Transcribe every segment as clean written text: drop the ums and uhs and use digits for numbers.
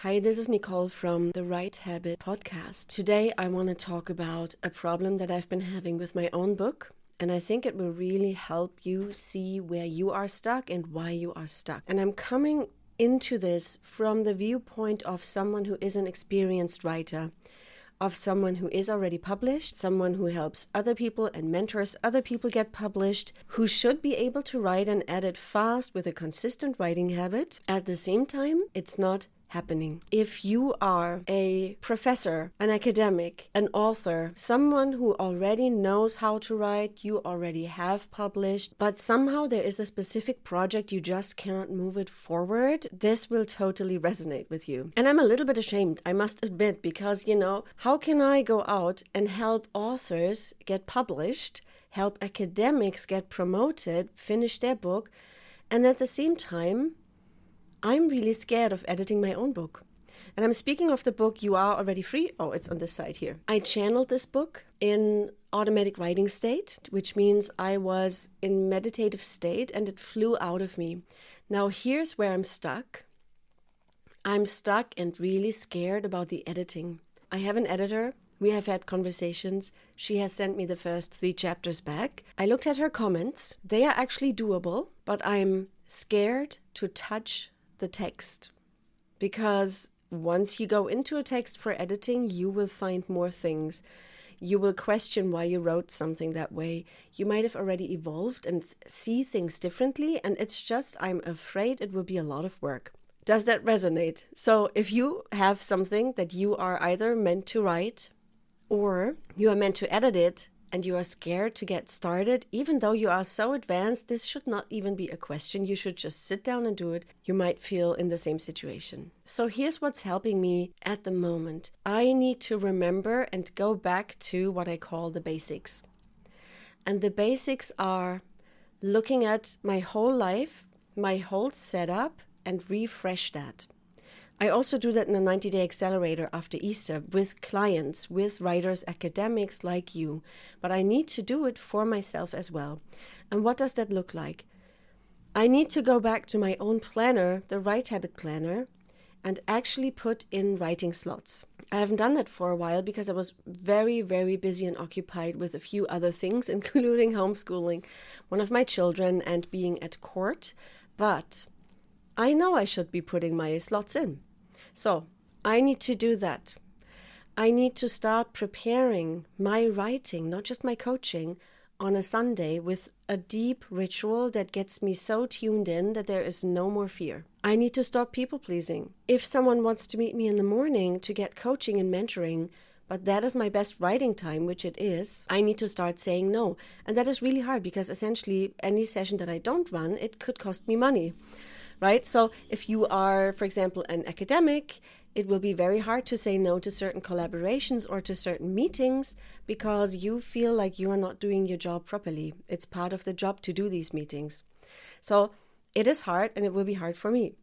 Hi, this is Nicole from the Right Habit podcast. Today, I want to talk about a problem that I've been having with my own book, and I think it will really help you see where you are stuck and why you are stuck. And I'm coming into this from the viewpoint of someone who is an experienced writer, of someone who is already published, someone who helps other people and mentors other people get published, who should be able to write and edit fast with a consistent writing habit. At the same time, it's not happening. If you are a professor, an academic, an author, someone who already knows how to write, you already have published, but somehow there is a specific project you just cannot move it forward, this will totally resonate with you. And I'm a little bit ashamed, I must admit, because, how can I go out and help authors get published, help academics get promoted, finish their book, and at the same time, I'm really scared of editing my own book. And I'm speaking of the book You Are Already Free. Oh, it's on this side here. I channeled this book in automatic writing state, which means I was in meditative state and it flew out of me. Now here's where I'm stuck. I'm stuck and really scared about the editing. I have an editor. We have had conversations. She has sent me the first 3 chapters back. I looked at her comments. They are actually doable, but I'm scared to touch the text, because once you go into a text for editing, you will find more things. You will question why you wrote something that way. You might have already evolved and see things differently, and it's just, I'm afraid it will be a lot of work. Does that resonate? So if you have something that you are either meant to write or you are meant to edit it, and you are scared to get started, even though you are so advanced, this should not even be a question. You should just sit down and do it. You might feel in the same situation. So here's what's helping me at the moment. I need to remember and go back to what I call the basics. And the basics are looking at my whole life, my whole setup, and refresh that. I also do that in the 90-day Accelerator after Easter with clients, with writers, academics like you. But I need to do it for myself as well. And what does that look like? I need to go back to my own planner, the Right Habit Planner, and actually put in writing slots. I haven't done that for a while because I was very, very busy and occupied with a few other things, including homeschooling one of my children and being at court. But I know I should be putting my slots in. So I need to do that. I need to start preparing my writing, not just my coaching, on a Sunday with a deep ritual that gets me so tuned in that there is no more fear. I need to stop people pleasing. If someone wants to meet me in the morning to get coaching and mentoring, but that is my best writing time, which it is, I need to start saying no. And that is really hard because essentially any session that I don't run, it could cost me money. Right? So if you are, for example, an academic, it will be very hard to say no to certain collaborations or to certain meetings because you feel like you are not doing your job properly. It's part of the job to do these meetings. So it is hard and it will be hard for me.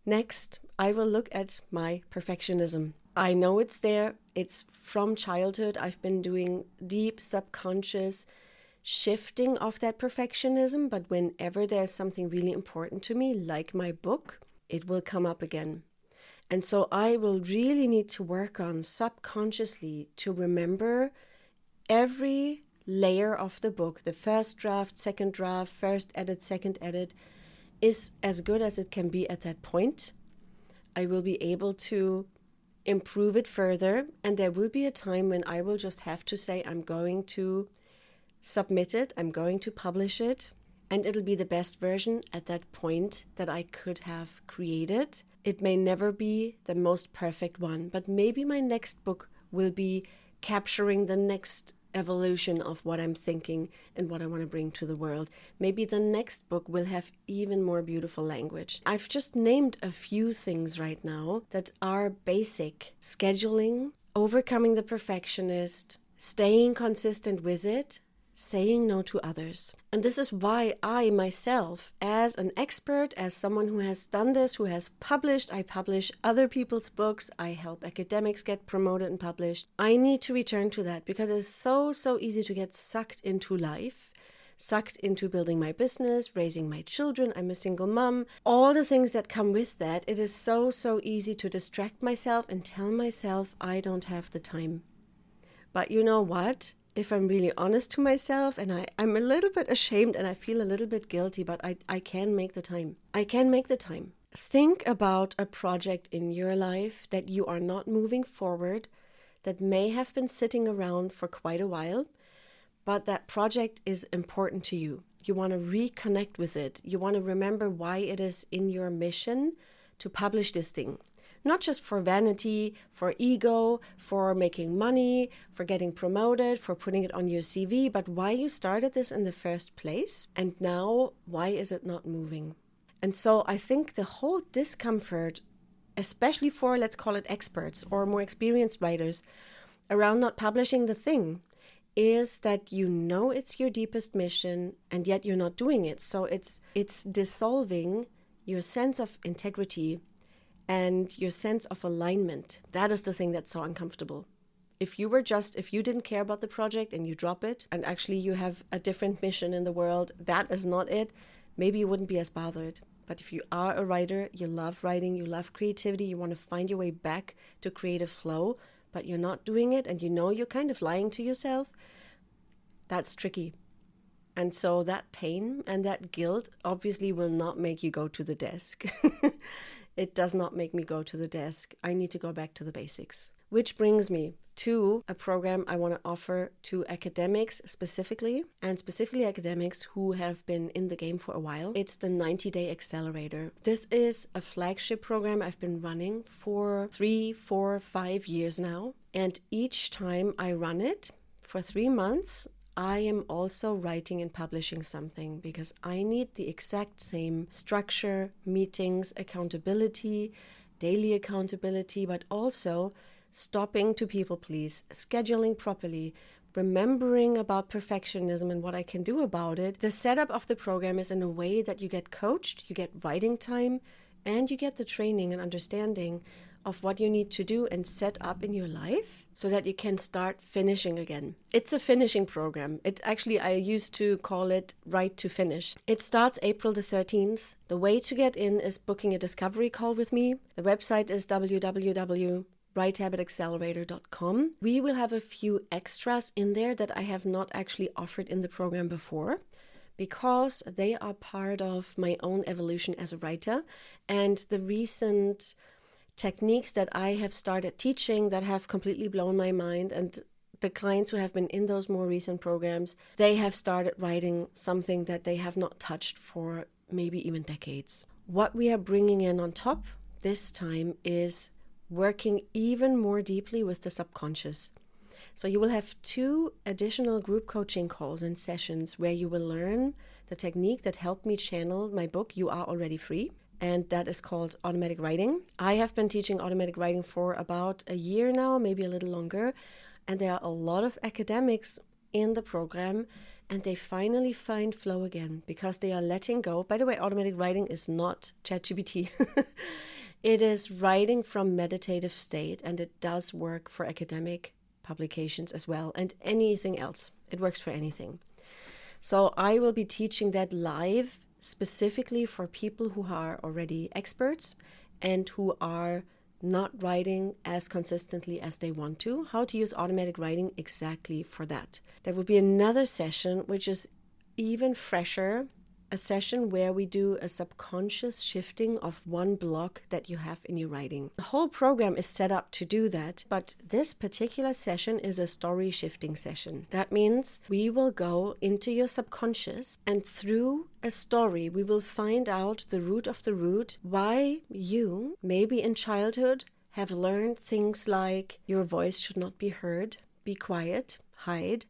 Next, I will look at my perfectionism. I know it's there. It's from childhood. I've been doing deep subconscious shifting of that perfectionism, but whenever there's something really important to me, like my book, it will come up again. And so I will really need to work on subconsciously to remember every layer of the book, the first draft, second draft, first edit, second edit, is as good as it can be at that point. I will be able to improve it further, and there will be a time when I will just have to say, I'm going to submit it, I'm going to publish it, and it'll be the best version at that point that I could have created. It may never be the most perfect one, but maybe my next book will be capturing the next evolution of what I'm thinking and what I want to bring to the world. Maybe the next book will have even more beautiful language. I've just named a few things right now that are basic. Scheduling, overcoming the perfectionist, staying consistent with it, saying no to others. And this is why I myself, as an expert, as someone who has done this, who has published, I publish other people's books, I help academics get promoted and published. I need to return to that because it's so easy to get sucked into life sucked into building my business, raising my children. I'm a single mom. All the things that come with that. It is so easy to distract myself and tell myself I don't have the time. But you know what? If I'm really honest to myself, and I'm a little bit ashamed and I feel a little bit guilty, but I can make the time. I can make the time. Think about a project in your life that you are not moving forward, that may have been sitting around for quite a while, but that project is important to you. You want to reconnect with it. You want to remember why it is in your mission to publish this thing. Not just for vanity, for ego, for making money, for getting promoted, for putting it on your CV, but why you started this in the first place, and now why is it not moving? And so I think the whole discomfort, especially for, let's call it experts or more experienced writers, around not publishing the thing, is that you know it's your deepest mission and yet you're not doing it. So it's dissolving your sense of integrity and your sense of alignment. That is the thing that's so uncomfortable. If you didn't care about the project and you drop it, and actually you have a different mission in the world, that is not it, maybe you wouldn't be as bothered. But if you are a writer, you love writing, you love creativity, you want to find your way back to creative flow, but you're not doing it and you know you're kind of lying to yourself, that's tricky. And so that pain and that guilt obviously will not make you go to the desk. It does not make me go to the desk. I need to go back to the basics. Which brings me to a program I want to offer to academics specifically, and specifically academics who have been in the game for a while. It's the 90-day Accelerator. This is a flagship program I've been running for 3, 4, 5 years now. And each time I run it for 3 months, I am also writing and publishing something because I need the exact same structure, meetings, accountability, daily accountability, but also stopping to people please, scheduling properly, remembering about perfectionism and what I can do about it. The setup of the program is in a way that you get coached, you get writing time, and you get the training and understanding of what you need to do and set up in your life so that you can start finishing again. It's a finishing program. I used to call it Write to Finish. It starts April the 13th. The way to get in is booking a discovery call with me. The website is www.writehabitaccelerator.com. We will have a few extras in there that I have not actually offered in the program before, because they are part of my own evolution as a writer and the recent techniques that I have started teaching that have completely blown my mind. And the clients who have been in those more recent programs, they have started writing something that they have not touched for maybe even decades. What we are bringing in on top this time is working even more deeply with the subconscious. So you will have 2 additional group coaching calls and sessions where you will learn the technique that helped me channel my book, You Are Already Free. And that is called automatic writing. I have been teaching automatic writing for about a year now, maybe a little longer. And there are a lot of academics in the program, and they finally find flow again because they are letting go. By the way, automatic writing is not ChatGPT. It is writing from meditative state, and it does work for academic publications as well, and anything else. It works for anything. So I will be teaching that live specifically for people who are already experts and who are not writing as consistently as they want to, how to use automatic writing exactly for that. There will be another session which is even fresher, a session where we do a subconscious shifting of one block that you have in your writing. The whole program is set up to do that, but this particular session is a story shifting session. That means we will go into your subconscious, and through a story we will find out the root of the root, why you, maybe in childhood, have learned things like your voice should not be heard, be quiet, hide,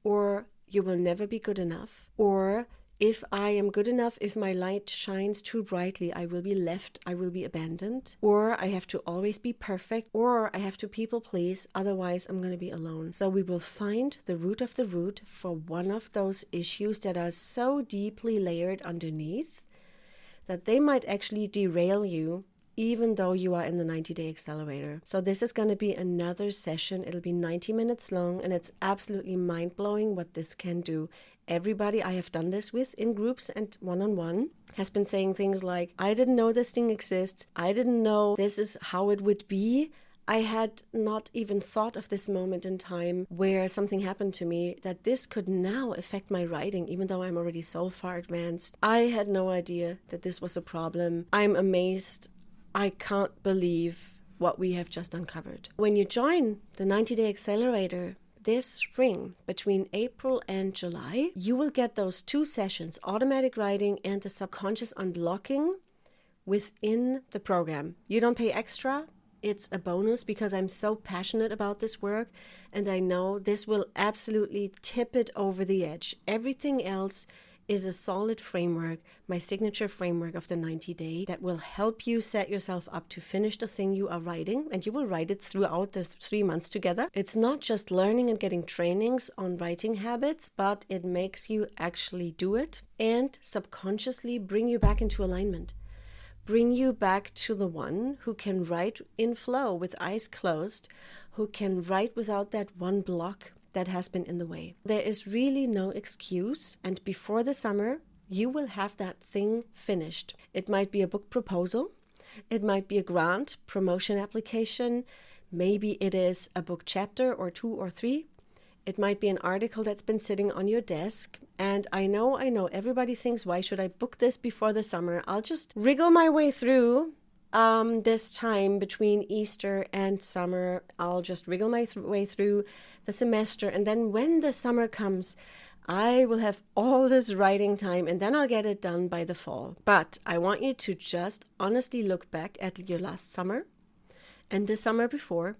or you will never be good enough, or if I am good enough, if my light shines too brightly, I will be left, I will be abandoned, or I have to always be perfect, or I have to people please, otherwise I'm going to be alone. So we will find the root of the root for one of those issues that are so deeply layered underneath that they might actually derail you even though you are in the 90-day accelerator. So this is going to be another session. It'll be 90 minutes long, and it's absolutely mind-blowing what this can do. Everybody I have done this with in groups and one-on-one has been saying things like, I didn't know this thing exists. I didn't know this is how it would be. I had not even thought of this moment in time where something happened to me that this could now affect my writing, even though I'm already so far advanced. I had no idea that this was a problem. I'm amazed. I can't believe what we have just uncovered. When you join the 90-day accelerator this spring, between April and July, you will get those 2 sessions, automatic writing and the subconscious unblocking, within the program. You don't pay extra. It's a bonus because I'm so passionate about this work, and I know this will absolutely tip it over the edge. Everything else is a solid framework, my signature framework of the 90-day, that will help you set yourself up to finish the thing you are writing, and you will write it throughout the 3 months together. It's not just learning and getting trainings on writing habits, but it makes you actually do it and subconsciously bring you back into alignment. Bring you back to the one who can write in flow with eyes closed, who can write without that one block that has been in the way. There is really no excuse, and before the summer, you will have that thing finished. It might be a book proposal, it might be a grant, promotion application, maybe it is a book chapter or 2 or 3. It might be an article that's been sitting on your desk. And I know, everybody thinks, why should I book this before the summer? I'll just wriggle my way through this time between Easter and summer. I'll just wriggle my way through the semester. And then when the summer comes, I will have all this writing time, and then I'll get it done by the fall. But I want you to just honestly look back at your last summer and the summer before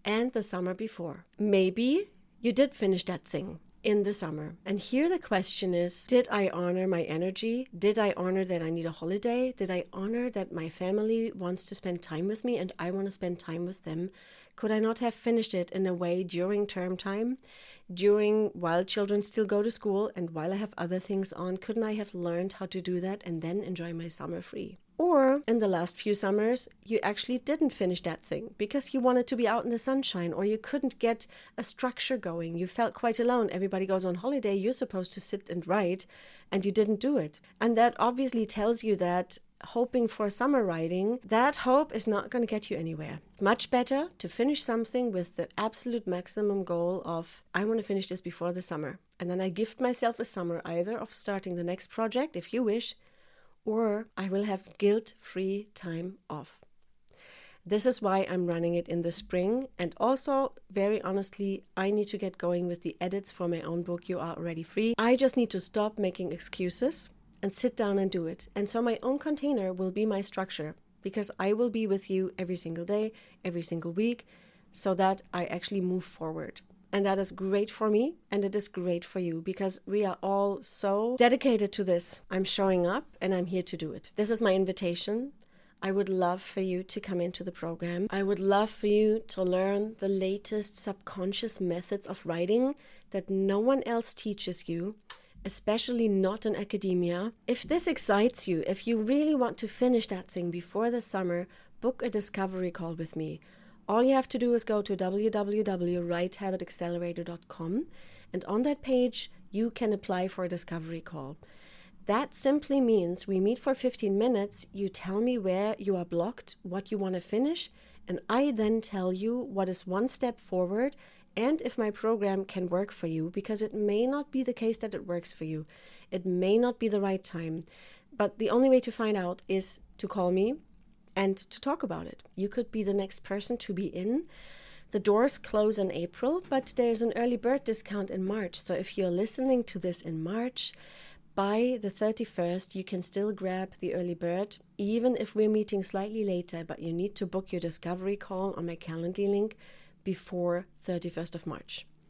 and the summer before. Maybe you did finish that thing in the summer. And here the question is, did I honor my energy? Did I honor that I need a holiday? Did I honor that my family wants to spend time with me and I want to spend time with them? Could I not have finished it in a way during term time, while children still go to school and while I have other things on? Couldn't I have learned how to do that and then enjoy my summer free? Or in the last few summers, you actually didn't finish that thing because you wanted to be out in the sunshine, or you couldn't get a structure going. You felt quite alone. Everybody goes on holiday. You're supposed to sit and write, and you didn't do it. And that obviously tells you that hoping for summer writing, that hope is not going to get you anywhere. Much better to finish something with the absolute maximum goal of, I want to finish this before the summer. And then I gift myself a summer either of starting the next project, if you wish, or I will have guilt-free time off. This is why I'm running it in the spring. And also, very honestly, I need to get going with the edits for my own book, You Are Already Free. I just need to stop making excuses and sit down and do it. And so my own container will be my structure, because I will be with you every single day, every single week, so that I actually move forward. And that is great for me, and it is great for you, because we are all so dedicated to this. I'm showing up and I'm here to do it. This is my invitation. I would love for you to come into the program. I would love for you to learn the latest subconscious methods of writing that no one else teaches you, especially not in academia. If this excites you, if you really want to finish that thing before the summer, book a discovery call with me. All you have to do is go to www.writehabitaccelerator.com, and on that page, you can apply for a discovery call. That simply means we meet for 15 minutes, you tell me where you are blocked, what you want to finish, and I then tell you what is one step forward and if my program can work for you, because it may not be the case that it works for you. It may not be the right time, but the only way to find out is to call me and to talk about it. You could be the next person to be in. The doors close in April, but there's an early bird discount in March. So if you're listening to this in March, by the 31st, you can still grab the early bird, even if we're meeting slightly later, but you need to book your discovery call on my Calendly link before 31st of March.